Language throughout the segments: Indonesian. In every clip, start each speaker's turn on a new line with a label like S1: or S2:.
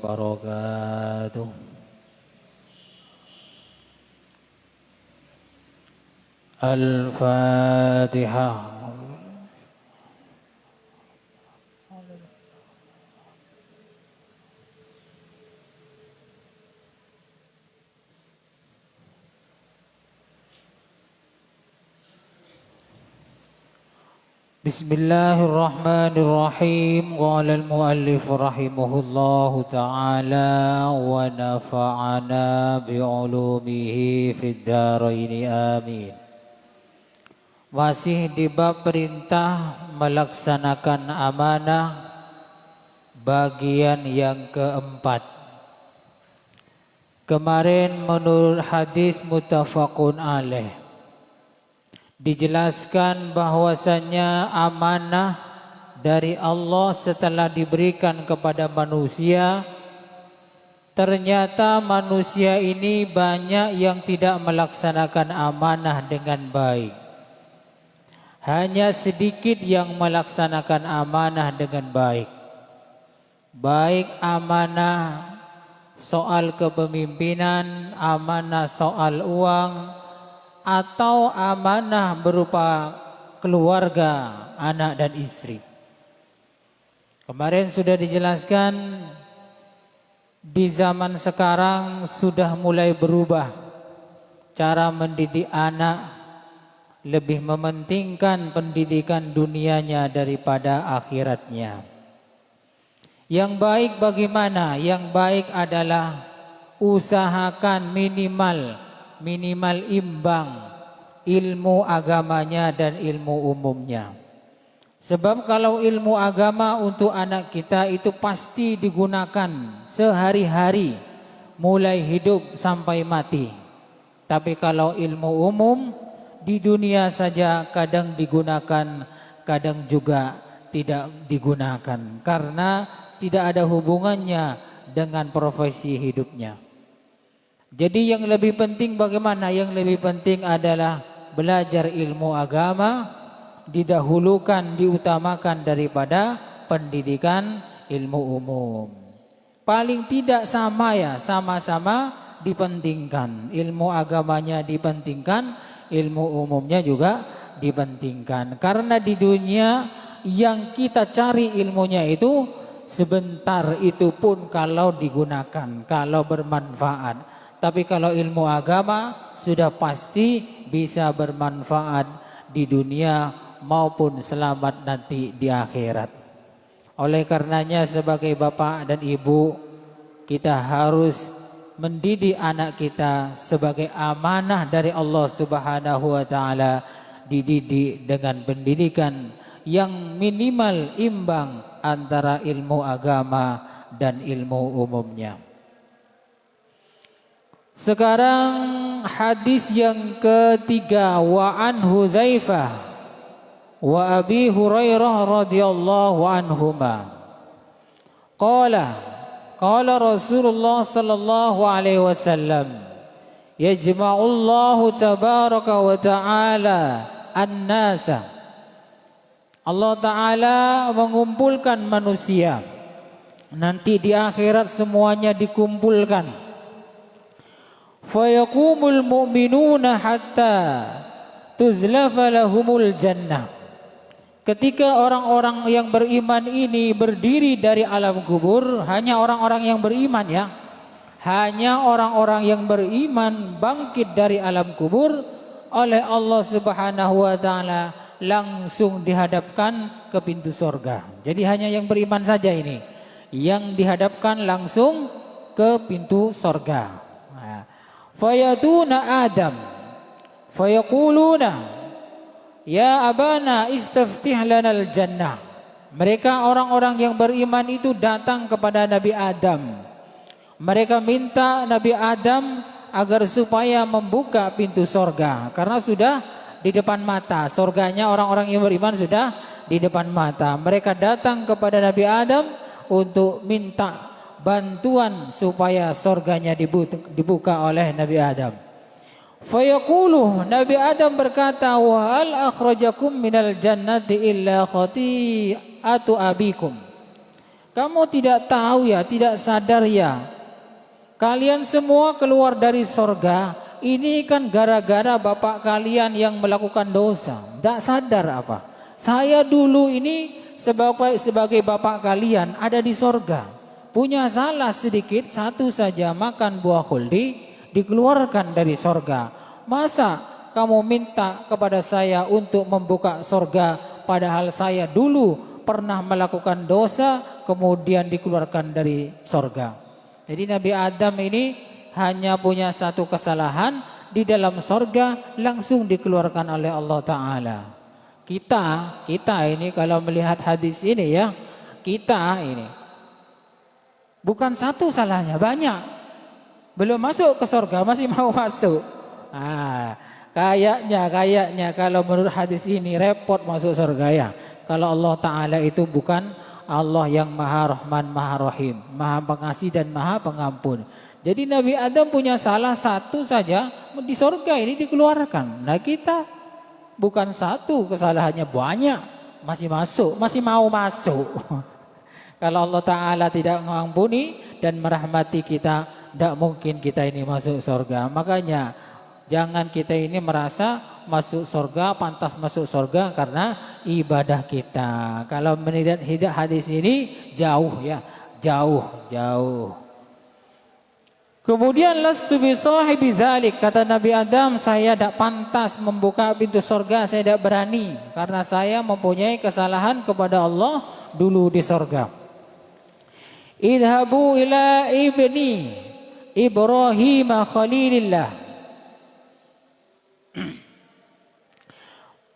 S1: وبركاته. الفاتحة. Bismillahirrahmanirrahim. Qala al-muallif rahimahullahu ta'ala wa nafa'ana bi'ulumihi fid dharain amin. Masih di bab perintah melaksanakan amanah bagian yang keempat. Kemarin menurut hadis muttafaqun alaih dijelaskan bahwasannya amanah dari Allah setelah diberikan kepada manusia, ternyata manusia ini banyak yang tidak melaksanakan amanah dengan baik. Hanya sedikit yang melaksanakan amanah dengan baik. Baik amanah soal kepemimpinan, amanah soal uang, atau amanah berupa keluarga, anak dan istri. Kemarin sudah dijelaskan di zaman sekarang sudah mulai berubah cara mendidik anak, lebih mementingkan pendidikan dunianya daripada akhiratnya. Yang baik bagaimana? Yang baik adalah usahakan minimal imbang ilmu agamanya dan ilmu umumnya. Sebab kalau ilmu agama untuk anak kita itu pasti digunakan sehari-hari mulai hidup sampai mati. Tapi kalau ilmu umum di dunia saja kadang digunakan, kadang juga tidak digunakan karena tidak ada hubungannya dengan profesi hidupnya. Jadi yang lebih penting bagaimana? Yang lebih penting adalah belajar ilmu agama didahulukan, diutamakan daripada pendidikan ilmu umum. Paling tidak sama-sama dipentingkan. Ilmu agamanya dipentingkan, ilmu umumnya juga dipentingkan. Karena di dunia yang kita cari ilmunya itu sebentar, itu pun kalau digunakan, kalau bermanfaat. Tapi kalau ilmu agama sudah pasti bisa bermanfaat di dunia maupun selamat nanti di akhirat. Oleh karenanya sebagai bapak dan ibu, kita harus mendidik anak kita sebagai amanah dari Allah Subhanahu wa taala, dididik dengan pendidikan yang minimal imbang antara ilmu agama dan ilmu umumnya. Sekarang hadis yang ketiga, wa an Hudzaifah wa Abi Hurairah radhiyallahu anhuma. Qala Rasulullah sallallahu alaihi wasallam, yajma'ullahu tabaraka wa ta'ala an-nasa. Allah Ta'ala mengumpulkan manusia. Nanti di akhirat semuanya dikumpulkan. Fayakumul mu'minuna hatta tuzlafa lahumul jannah. Ketika orang-orang yang beriman ini berdiri dari alam kubur, hanya orang-orang yang beriman ya, hanya orang-orang yang beriman bangkit dari alam kubur, oleh Allah Subhanahu wa taala langsung dihadapkan ke pintu surga. Jadi hanya yang beriman saja ini yang dihadapkan langsung ke pintu surga. Fayatuna Adam fayaquluna ya abana istaftih lanal jannah. Mereka orang-orang yang beriman itu datang kepada Nabi Adam. Mereka minta Nabi Adam agar supaya membuka pintu sorga, karena sudah di depan mata. Sorganya orang-orang yang beriman sudah di depan mata. Mereka datang kepada Nabi Adam untuk minta bantuan supaya sorganya dibuka oleh Nabi Adam. Fayaqulu, Nabi Adam berkata, wa hal akhrajakum minal jannati illa khati'atu abikum. Kamu tidak tahu ya, tidak sadar ya, kalian semua keluar dari sorga, ini kan gara-gara bapak kalian yang melakukan dosa. Tidak sadar apa? Saya dulu ini sebagai bapak kalian ada di sorga. Punya salah sedikit, satu saja, makan buah khuldi, dikeluarkan dari sorga. Masa kamu minta kepada saya untuk membuka sorga, padahal saya dulu pernah melakukan dosa, kemudian dikeluarkan dari sorga. Jadi Nabi Adam ini hanya punya satu kesalahan, di dalam sorga langsung dikeluarkan oleh Allah Ta'ala. Kita ini kalau melihat hadis ini ya, kita ini bukan satu salahnya, banyak. Belum masuk ke surga, masih mau masuk. Kayaknya kalau menurut hadis ini repot masuk surga ya. Kalau Allah Ta'ala itu bukan Allah yang Maha Rahman, Maha Rahim, Maha Pengasih dan Maha Pengampun. Jadi Nabi Adam punya salah satu saja, di surga ini dikeluarkan. Nah kita bukan satu kesalahannya, banyak, masih masuk, masih mau masuk. Kalau Allah Ta'ala tidak mengampuni dan merahmati kita, tidak mungkin kita ini masuk surga. Makanya jangan kita ini merasa masuk surga, pantas masuk surga karena ibadah kita. Kalau melihat hadis ini jauh ya, jauh. Kemudian lastu bi sahibi dzalik, kata Nabi Adam, saya tidak pantas membuka pintu surga, saya tidak berani karena saya mempunyai kesalahan kepada Allah dulu di surga. Idhabu ila ibni Ibrahim Khalilillah.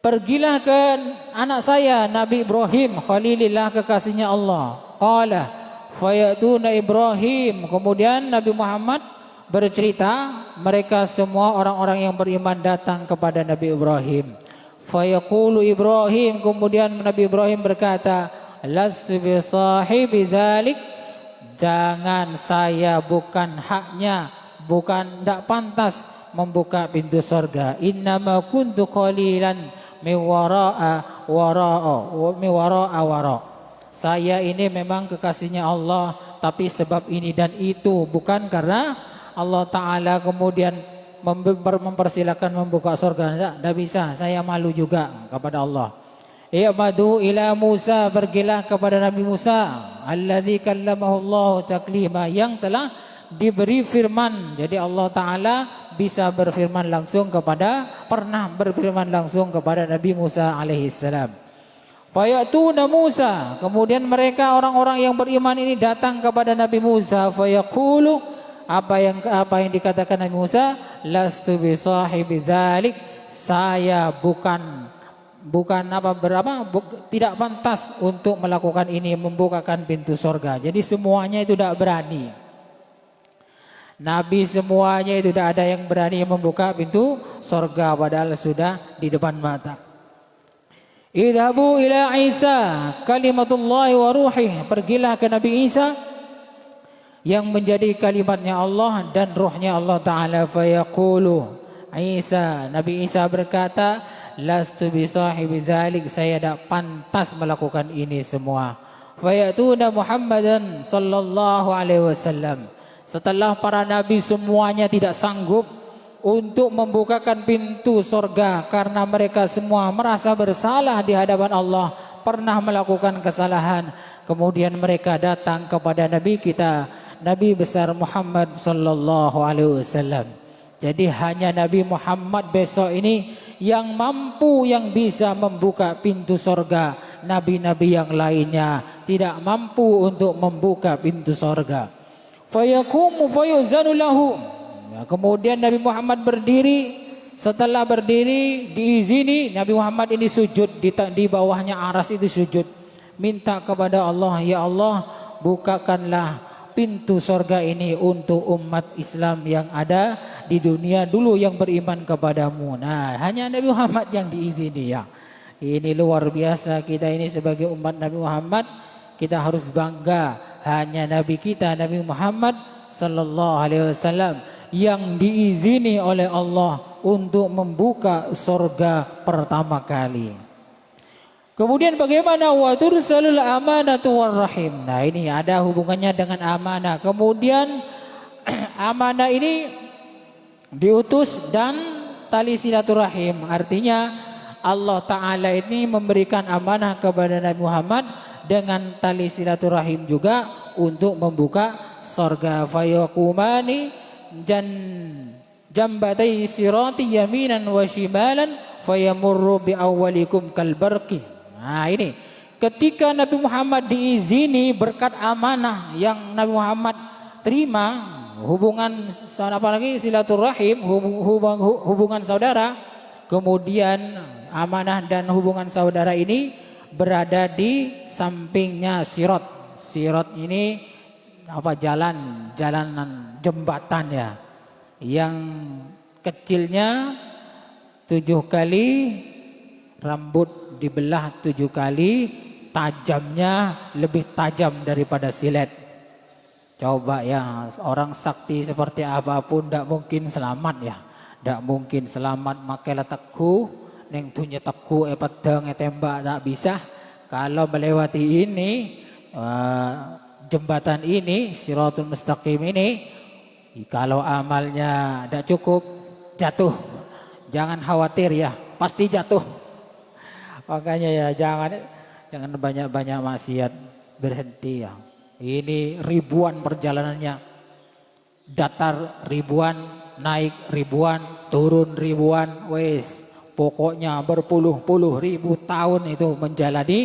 S1: Pergilah ke anak saya Nabi Ibrahim Khalilillah, kekasihnya Allah. Qala fayatuna Ibrahim. Kemudian Nabi Muhammad bercerita, mereka semua orang-orang yang beriman datang kepada Nabi Ibrahim. Fayaqulu Ibrahim, kemudian Nabi Ibrahim berkata, lastu bi sahibi dzalik, jangan, saya bukan haknya, bukan, tidak pantas membuka pintu surga. Innama kuntu qalilan mi wara'a wara. Saya ini memang kekasihnya Allah, tapi sebab ini dan itu, bukan karena Allah Ta'ala kemudian mempersilakan membuka surga. Tidak bisa, saya malu juga kepada Allah. I'madu ila Musa, pergilah kepada Nabi Musa alladzi kallamahu Allah taklima, yang telah diberi firman. Jadi Allah Ta'ala bisa berfirman langsung kepada, pernah berfirman langsung kepada Nabi Musa alaihissalam. Fayatuna Musa, kemudian mereka orang-orang yang beriman ini datang kepada Nabi Musa. Fayaqulu, apa yang dikatakan Nabi Musa, lastu bi sahibi dzalik, saya tidak pantas untuk melakukan ini, membukakan pintu surga. Jadi semuanya itu tidak berani. Nabi semuanya itu tidak ada yang berani membuka pintu surga, padahal sudah di depan mata. Idhabu ila Isa kalimatullah wa ruhih, pergilah ke Nabi Isa yang menjadi kalimatnya Allah dan ruhnya Allah Ta'ala. Fayaqulu Isa, Nabi Isa berkata, lastu bi sahibi dzalik, saya tidak pantas melakukan ini semua. Fayatuna Muhammadan sallallahu alaihi wasallam, setelah para nabi semuanya tidak sanggup untuk membukakan pintu surga karena mereka semua merasa bersalah di hadapan Allah, pernah melakukan kesalahan. Kemudian mereka datang kepada Nabi kita, Nabi besar Muhammad sallallahu alaihi wasallam. Jadi hanya Nabi Muhammad besok ini yang mampu, yang bisa membuka pintu surga. Nabi-nabi yang lainnya tidak mampu untuk membuka pintu surga. Fayaqumu fayuzanu lahu. Kemudian Nabi Muhammad berdiri. Setelah berdiri diizini, Nabi Muhammad ini sujud di bawahnya aras itu sujud, minta kepada Allah, ya Allah, bukakanlah pintu surga ini untuk umat Islam yang ada di dunia dulu yang beriman kepadamu. Nah, hanya Nabi Muhammad yang diizini ya. Ini luar biasa, kita ini sebagai umat Nabi Muhammad, kita harus bangga. Hanya Nabi kita, Nabi Muhammad sallallahu alaihi wasallam, yang diizini oleh Allah untuk membuka surga pertama kali. Kemudian bagaimana wa tursalul amanatu warrahim. Nah, ini ada hubungannya dengan amanah. Kemudian amanah ini diutus dan tali silaturahim. Artinya Allah Ta'ala ini memberikan amanah kepada Nabi Muhammad dengan tali silaturahim juga untuk membuka surga. Fayakumani jambatai sirati yaminan wa shimalan fayamurru bi awwalikum kalbarki. Nah, ini ketika Nabi Muhammad diizini berkat amanah yang Nabi Muhammad terima, hubungan apalagi silaturahim, hubungan saudara, kemudian amanah dan hubungan saudara ini berada di sampingnya sirat. Sirat ini apa, jalanan jembatan ya, yang kecilnya 7 kali, rambut dibelah 7 kali, tajamnya lebih tajam daripada silet. Coba ya, orang sakti seperti apapun tidak mungkin selamat ya, tidak mungkin selamat. Makanya teku neng tunya teku pedang tembak tak bisa. Kalau melewati ini jembatan ini, Shiratul Mustaqim ini, kalau amalnya tidak cukup, jatuh. Jangan khawatir ya, pasti jatuh. Makanya ya jangan banyak-banyak maksiat, berhenti ya. Ini ribuan perjalanannya, datar ribuan, naik ribuan, turun ribuan, wes pokoknya berpuluh-puluh ribu tahun itu menjalani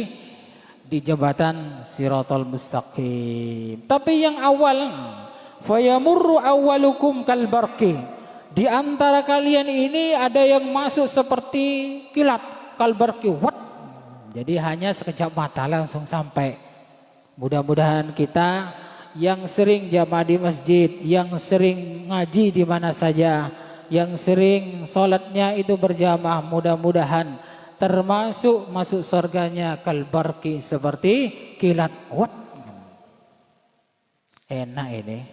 S1: di jembatan Shiratal Mustaqim. Tapi yang awal, fayamurru awwalukum kalbarqi. Di antara kalian ini ada yang masuk seperti kilat, kalbarqi. Jadi hanya sekejap mata langsung sampai. Mudah-mudahan kita yang sering jamaah di masjid, yang sering ngaji di mana saja, yang sering sholatnya itu berjamaah, mudah-mudahan termasuk masuk surganya kalbarqi, seperti kilat. Enak ini,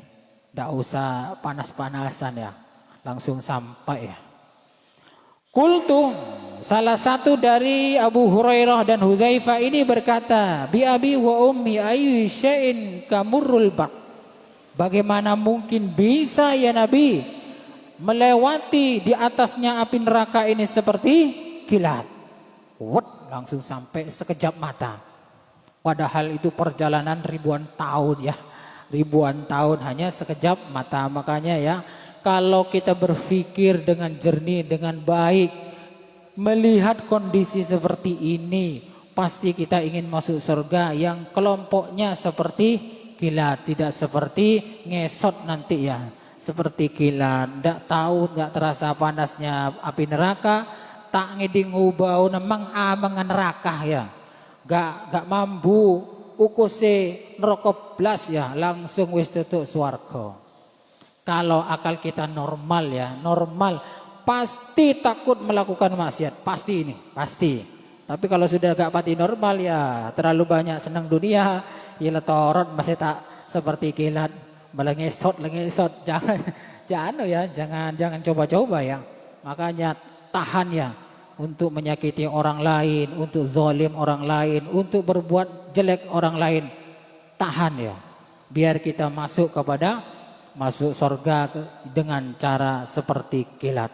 S1: tidak usah panas-panasan ya, langsung sampai ya. Qultu, salah satu dari Abu Hurairah dan Hudzaifah ini berkata, bi abi wa ummi ayyu syai'in kamurrul barq. Bagaimana mungkin bisa ya Nabi melewati di atasnya api neraka ini seperti kilat. Langsung sampai sekejap mata. Padahal itu perjalanan ribuan tahun ya. Ribuan tahun hanya sekejap mata. Makanya ya, kalau kita berpikir dengan jernih, dengan baik, melihat kondisi seperti ini, pasti kita ingin masuk surga yang kelompoknya seperti kilat, tidak seperti ngesot nanti ya, seperti kilat. Tidak tahu, tidak terasa panasnya api neraka, tak ngeding ubau nemang amang neraka ya, gak mampu ukuse neraka blas ya, langsung wis tutuk swarga. Kalau akal kita normal ya, normal, pasti takut melakukan maksiat, pasti ini, pasti. Tapi kalau sudah gak pati normal ya, terlalu banyak senang dunia, ya letorot masih tak seperti kilat, malah ngesot. Jangan coba-coba ya. Makanya tahan ya untuk menyakiti orang lain, untuk zalim orang lain, untuk berbuat jelek orang lain. Tahan ya, biar kita masuk surga dengan cara seperti kilat.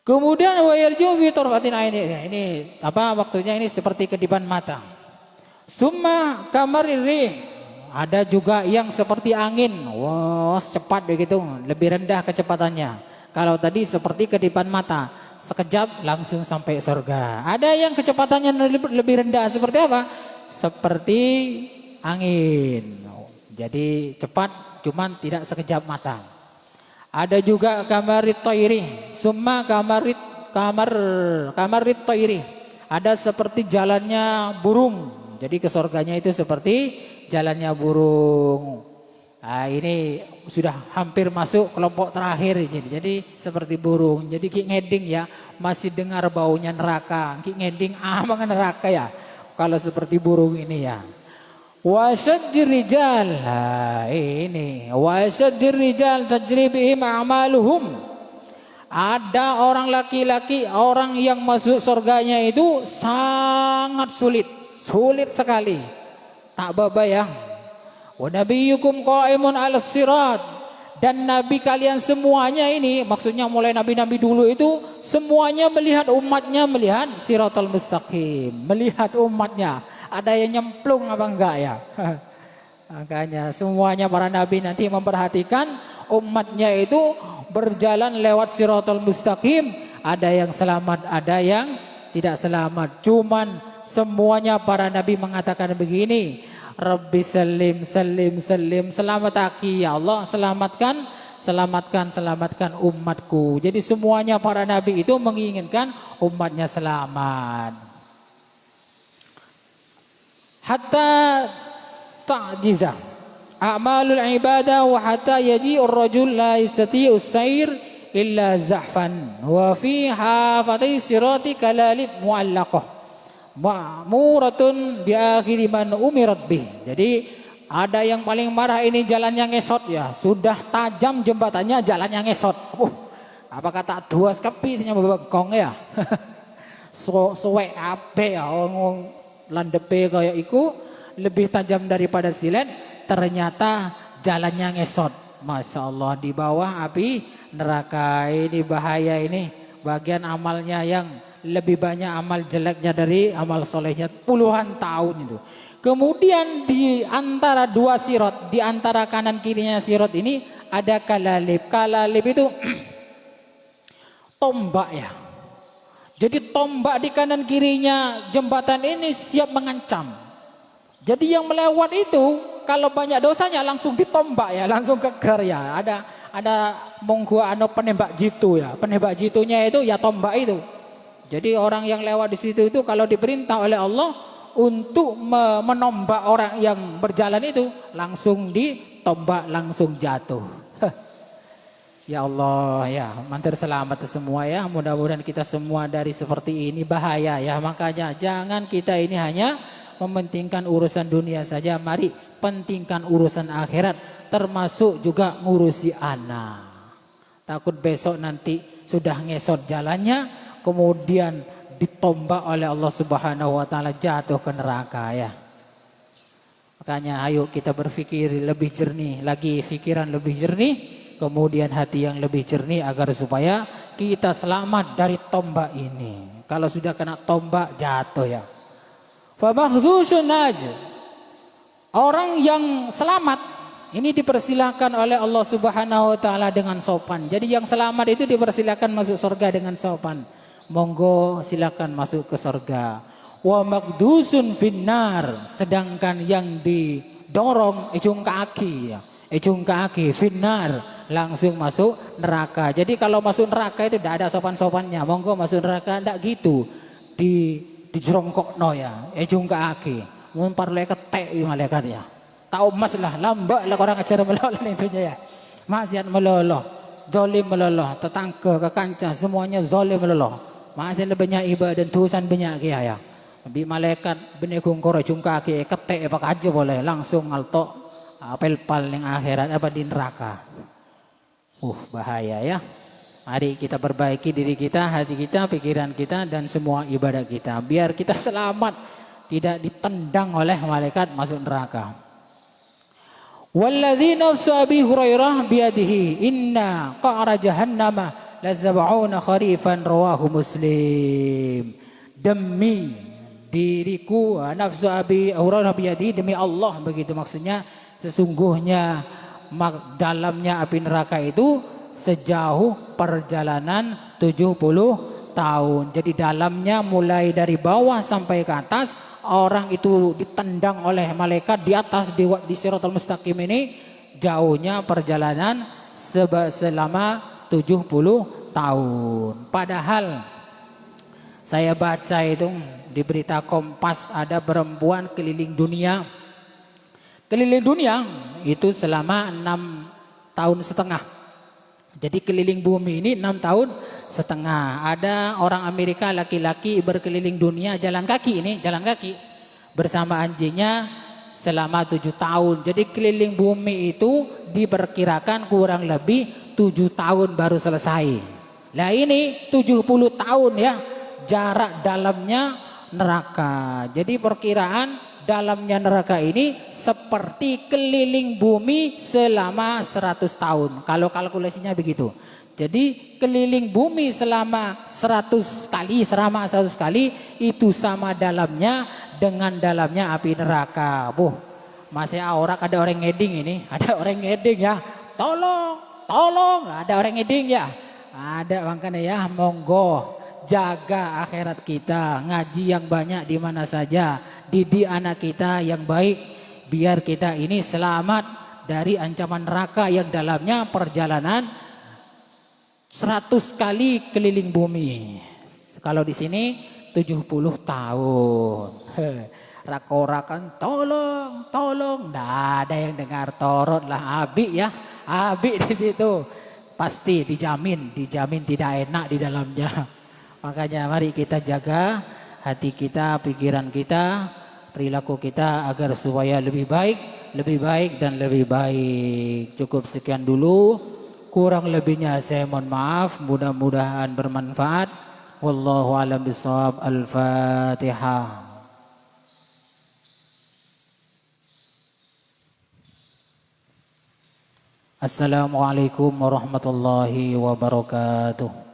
S1: Kemudian wayarju fi tarfatin aini. Ini apa waktunya, ini seperti kedipan mata. Summa kamaririh. Ada juga yang seperti angin. Wah, cepat begitu, lebih rendah kecepatannya. Kalau tadi seperti kedipan mata, sekejap langsung sampai surga. Ada yang kecepatannya lebih rendah, seperti apa? Seperti angin. Jadi cepat, cuman tidak sekejap mata. Ada juga kamarit toiri, summa kamarit toiri. Ada seperti jalannya burung. Jadi ke surganya itu seperti jalannya burung. Nah, ini sudah hampir masuk kelompok terakhir ini. Jadi seperti burung. Jadi ki ngeding ya, masih dengar baunya neraka. Ki ngeding amang neraka ya. Kalau seperti burung ini ya. Wasyajir rijal, ini wasyajir rijal tajri bihim a'maluhum. Ada orang laki-laki, orang yang masuk surganya itu sangat sulit, sulit sekali. Tak babayang. Wa nabiyyukum qa'imun 'alas sirat. Dan nabi kalian semuanya ini, maksudnya mulai nabi-nabi dulu itu semuanya melihat umatnya melihat siratal mustaqim, melihat umatnya. Ada yang nyemplung apa enggak ya? Makanya semuanya para nabi nanti memperhatikan umatnya itu berjalan lewat siratal mustaqim. Ada yang selamat, ada yang tidak selamat. Cuman semuanya para nabi mengatakan begini, Rabbi salim salim salim, selamat aki ya Allah, selamatkan selamatkan selamatkan umatku. Jadi semuanya para nabi itu menginginkan umatnya selamat. Hatta ta'jiza a'malul ibadah wa hatta yaji'ur rajul la yastati'us sayr illa zahfan wa fi hafatay sirati kalalib mu'allaqah ma'muratun bi akhiri man umirat bih. Jadi ada yang paling marah ini jalannya ngesot ya, sudah tajam jembatannya jalannya ngesot. Apa kata dua skepi nya begong ya. Suwe ape ya ngomong landepe kaya iku lebih tajam daripada silet, ternyata jalannya ngesot. Masya Allah, di bawah api neraka. Ini bahaya ini, bagian amalnya yang lebih banyak amal jeleknya dari amal solehnya puluhan tahun itu. Kemudian di antara dua sirot, di antara kanan kirinya sirot ini ada kalalib. Kalalib itu tombak ya. Jadi tombak di kanan kirinya jembatan ini siap mengancam. Jadi yang melewat itu kalau banyak dosanya langsung ditombak ya, langsung keker ya. Ada monggo penembak jitu ya. Penembak jitunya itu ya tombak itu. Jadi orang yang lewat di situ itu kalau diperintah oleh Allah untuk menombak orang yang berjalan itu langsung ditombak, langsung jatuh. Ya Allah ya, mantar selamat semua ya. Mudah-mudahan kita semua dari seperti ini, bahaya ya. Makanya jangan kita ini hanya mementingkan urusan dunia saja. Mari pentingkan urusan akhirat, termasuk juga ngurusi anak. Takut besok nanti sudah ngesot jalannya, kemudian ditombak oleh Allah Subhanahu wa taala, jatuh ke neraka ya. Makanya ayo kita berpikir lebih jernih lagi, pikiran lebih jernih, kemudian hati yang lebih jernih agar supaya kita selamat dari tombak ini. Kalau sudah kena tombak jatuh ya. Fa makhzusun naj. Orang yang selamat ini dipersilakan oleh Allah Subhanahu wa taala dengan sopan. Jadi yang selamat itu dipersilakan masuk surga dengan sopan. Monggo silakan masuk ke surga. Wa magdusun finnar, sedangkan yang didorong ujung kaki ya, ujung kaki finnar, langsung masuk neraka. Jadi kalau masuk neraka itu tidak ada sopan-sopannya. Monggo masuk neraka tidak gitu. Dijrongkokno ya, ujung kaki. Mun parle ketek malaikat ya. Tahu mas lah, lambak lah orang ajar meloloh itunya ya. Maksiat meloloh, zalim meloloh, tetangga, kekanca semuanya zalim meloloh. Masih lebihnya ibadah dan tulisan banyak ya. Bi malaikat benegung koro jungka ke ketek apa aja boleh langsung ngaltok apel paling akhirat apa di neraka. Bahaya ya. Mari kita perbaiki diri kita, hati kita, pikiran kita dan semua ibadah kita biar kita selamat, tidak ditendang oleh malaikat masuk neraka. Walladzi nafsu Abi Hurairah biyadihi inna qa'ra jahannama lazab'una kharifan rawahu Muslim. Demi diriku nafsu Abi Hurairah biyadihi, demi Allah, begitu maksudnya sesungguhnya dalamnya api neraka itu sejauh perjalanan 70 tahun. Jadi dalamnya mulai dari bawah sampai ke atas, orang itu ditendang oleh malaikat di atas di Siratal Mustaqim ini, jauhnya perjalanan selama 70 tahun. Padahal saya baca itu di berita Kompas ada perempuan keliling dunia. Keliling dunia itu selama 6 tahun setengah. Jadi keliling bumi ini 6 tahun setengah. Ada orang Amerika laki-laki berkeliling dunia jalan kaki, ini jalan kaki bersama anjingnya selama 7 tahun. Jadi keliling bumi itu diperkirakan kurang lebih 7 tahun baru selesai. Lah ini 70 tahun ya jarak dalamnya neraka. Jadi perkiraan dalamnya neraka ini seperti keliling bumi selama 100 tahun. Kalau kalkulasinya begitu. Jadi keliling bumi selama 100 kali, selama 100 kali itu sama dalamnya dengan dalamnya api neraka. Masih aurak ada orang ngeding ini, ada orang ngeding ya. Tolong, ada orang ngeding ya. Ada makanya ya, monggo jaga akhirat kita, ngaji yang banyak di mana saja, didik anak kita yang baik biar kita ini selamat dari ancaman neraka yang dalamnya perjalanan 100 kali keliling bumi. Kalau di sini 70 tahun. Rakorakan tolong. Nggak ada yang dengar torot lah abi ya. Abi di situ. Pasti dijamin tidak enak di dalamnya. Makanya mari kita jaga hati kita, pikiran kita, perilaku kita agar supaya lebih baik dan lebih baik. Cukup sekian dulu. Kurang lebihnya saya mohon maaf, mudah-mudahan bermanfaat. Wallahu a'lam bishawab. Al-Fatihah. Assalamualaikum warahmatullahi wabarakatuh.